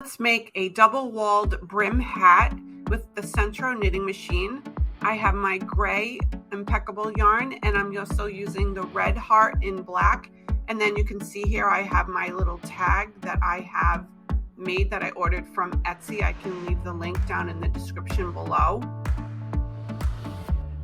Let's make a double-walled brim hat with the Sentro Knitting Machine. I have my gray impeccable yarn, and I'm also using the red heart in black. And then you can see here I have my little tag that I have made that I ordered from Etsy. I can leave the link down in the description below.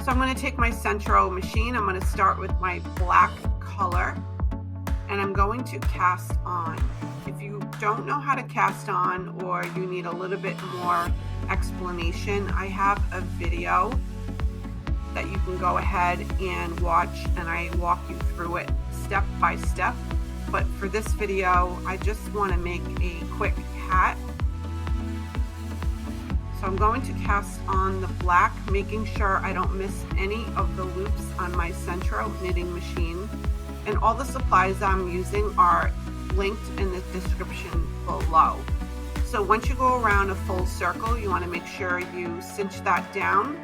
So I'm going to take my Sentro machine. I'm going to start with my black color, and I'm going to cast on. If you don't know how to cast on, or you need a little bit more explanation, I have a video that you can go ahead and watch, and I walk you through it step by step. But for this video, I just want to make a quick hat. So I'm going to cast on the black, making sure I don't miss any of the loops on my Sentro knitting machine. And all the supplies I'm using are linked in the description below. So once you go around a full circle, you want to make sure you cinch that down.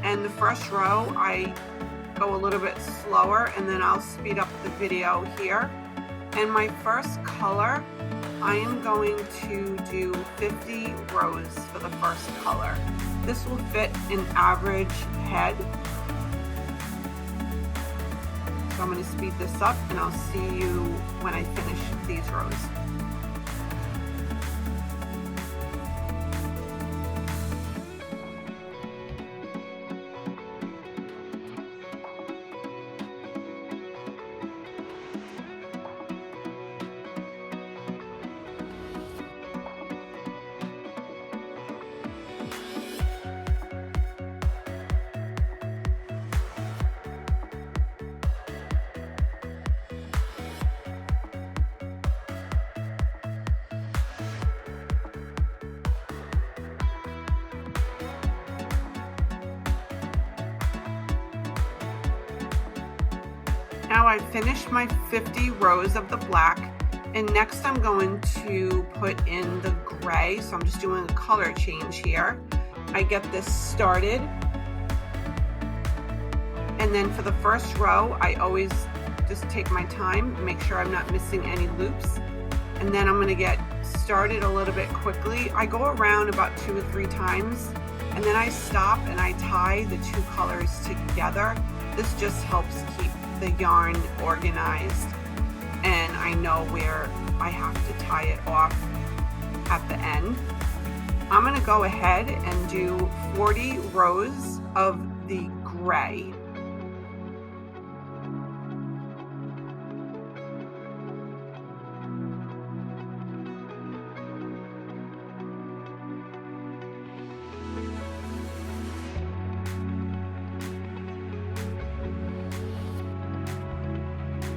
And the first row, I go a little bit slower, and then I'll speed up the video here. And my first color, I am going to do 50 rows for the first color. This will fit an average head. So I'm going to speed this up, and I'll see you when I finish these rows. Now I've finished my 50 rows of the black, and next I'm going to put in the gray. So I'm just doing a color change here. I get this started, and then for the first row, I always just take my time, make sure I'm not missing any loops, and then I'm going to get started a little bit quickly. I go around about 2 or 3 times, and then I stop and I tie the two colors together. This just helps keep the yarn organized, and I know where I have to tie it off at the end. I'm going to go ahead and do 40 rows of the gray.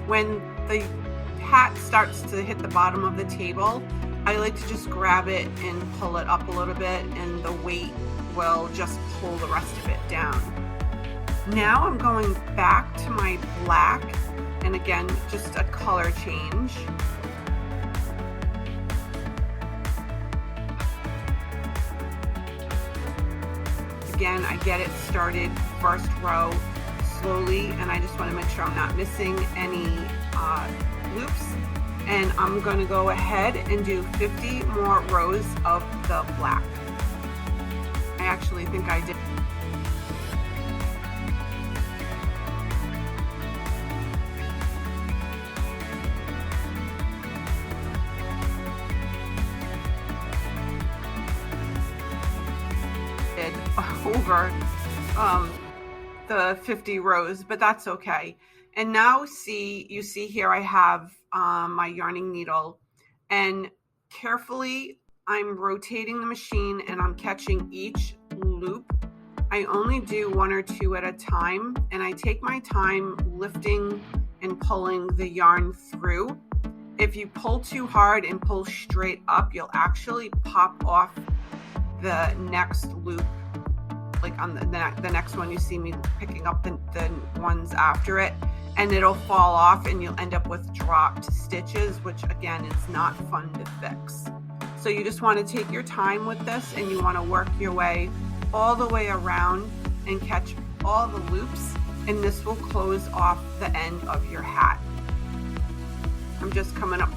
When the hat starts to hit the bottom of the table, I like to just grab it and pull it up a little bit, and the weight will just pull the rest of it down. Now I'm going back to my black, and again, just a color change. Again, I get it started first row slowly, and I just want to make sure I'm not missing any loops. And I'm going to go ahead and do 50 more rows of the black. I actually think I did. Over the 50 rows, but that's okay. And now you see here I have my yarning needle, and carefully I'm rotating the machine and I'm catching each loop. I only do 1 or 2 at a time, and I take my time lifting and pulling the yarn through. If you pull too hard and pull straight up, you'll actually pop off the next loop. Like on the next one, you see me picking up the ones after it, and it'll fall off, and you'll end up with dropped stitches, which again is not fun to fix. So you just want to take your time with this, and you want to work your way all the way around and catch all the loops, and this will close off the end of your hat. I'm just coming up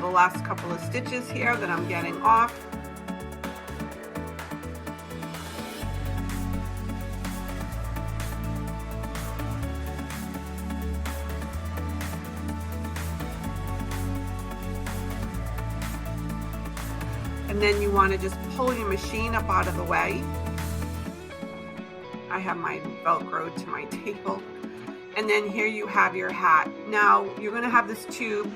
the last couple of stitches here that I'm getting off. And then you want to just pull your machine up out of the way. I have my Velcro to my table. And then here you have your hat. Now you're going to have this tube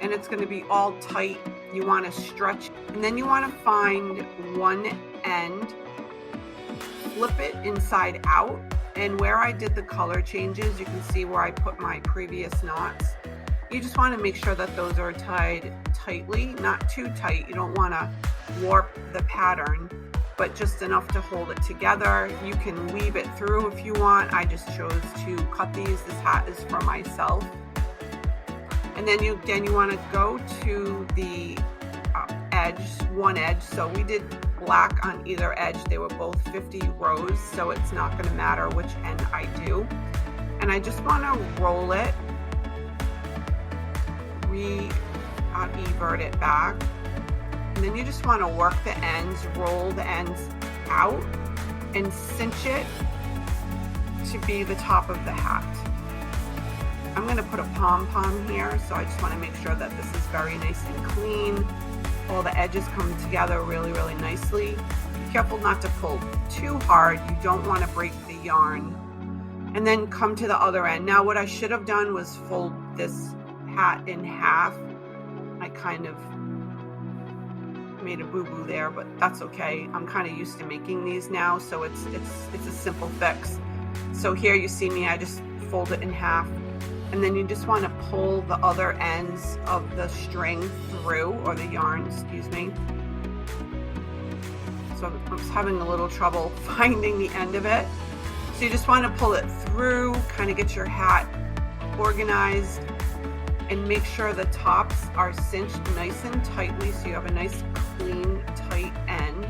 and it's going to be all tight. You want to stretch, and then you want to find one end, flip it inside out, and where I did the color changes, you can see where I put my previous knots. You just want to make sure that those are tied tightly, not too tight. You don't want to warp the pattern, but just enough to hold it together. You can weave it through if you want. I just chose to cut these. This hat is for myself. And then you want to go to the edge, one edge. So we did black on either edge. They were both 50 rows, so it's not going to matter which end I do. And I just want to roll it, evert it back. And then you just want to work the ends, roll the ends out, and cinch it to be the top of the hat. I'm going to put a pom-pom here, so I just want to make sure that this is very nice and clean. All the edges come together really, really nicely. Be careful not to pull too hard. You don't want to break the yarn. And then come to the other end. Now what I should have done was fold this hat in half. I kind of made a boo-boo there, but that's okay. I'm kind of used to making these now, so it's a simple fix. So here you see me, I just fold it in half, and then you just want to pull the other ends of the string through, or the yarn, excuse me. So I'm just having a little trouble finding the end of it. So you just want to pull it through, kind of get your hat organized, and make sure the tops are cinched nice and tightly so you have a nice clean tight end.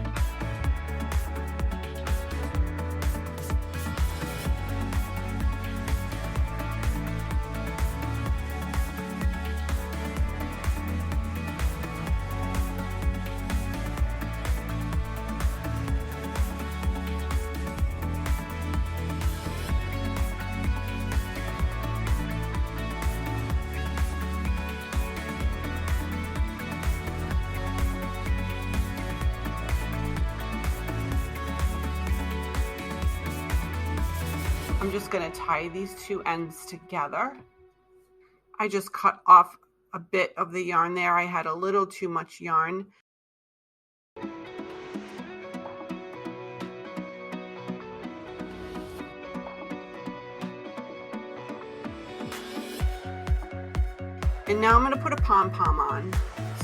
I'm just going to tie these two ends together. I just cut off a bit of the yarn there. I had a little too much yarn. And now I'm going to put a pom-pom on.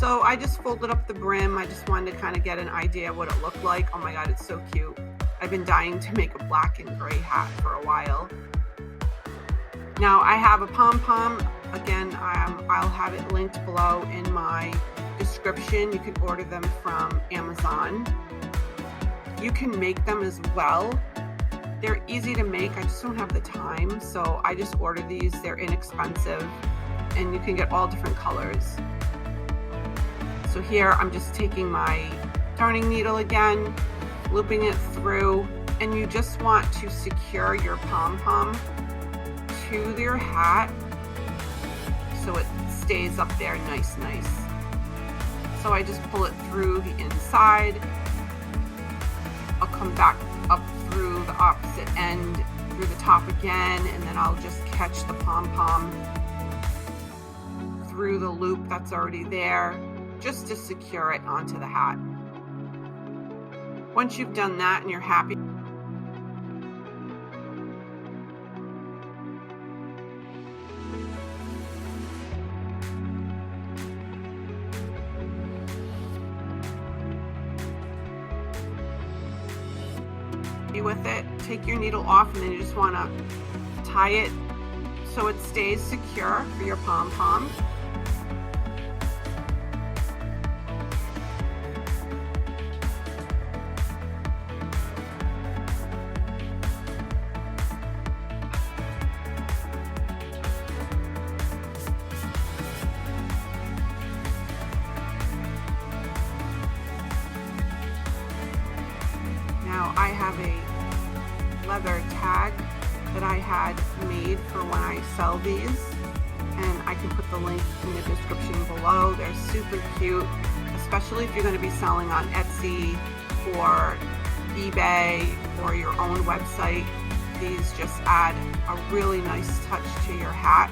So I just folded up the brim. I just wanted to kind of get an idea of what it looked like. Oh my God, it's so cute. I've been dying to make a black and gray hat for a while. Now I have a pom-pom. Again, I'll have it linked below in my description. You can order them from Amazon. You can make them as well. They're easy to make. I just don't have the time, so I just ordered these. They're inexpensive, and you can get all different colors. So here I'm just taking my darning needle again, looping it through, and you just want to secure your pom-pom to your hat so it stays up there nice. So I just pull it through the inside. I'll come back up through the opposite end, through the top again, and then I'll just catch the pom-pom through the loop that's already there, just to secure it onto the hat. Once you've done that and you're happy, with it, take your needle off, and then you just want to tie it so it stays secure for your pom-pom. Now I have a leather tag that I had made for when I sell these, and I can put the link in the description below. They're super cute, especially if you're going to be selling on Etsy or eBay or your own website. These just add a really nice touch to your hat.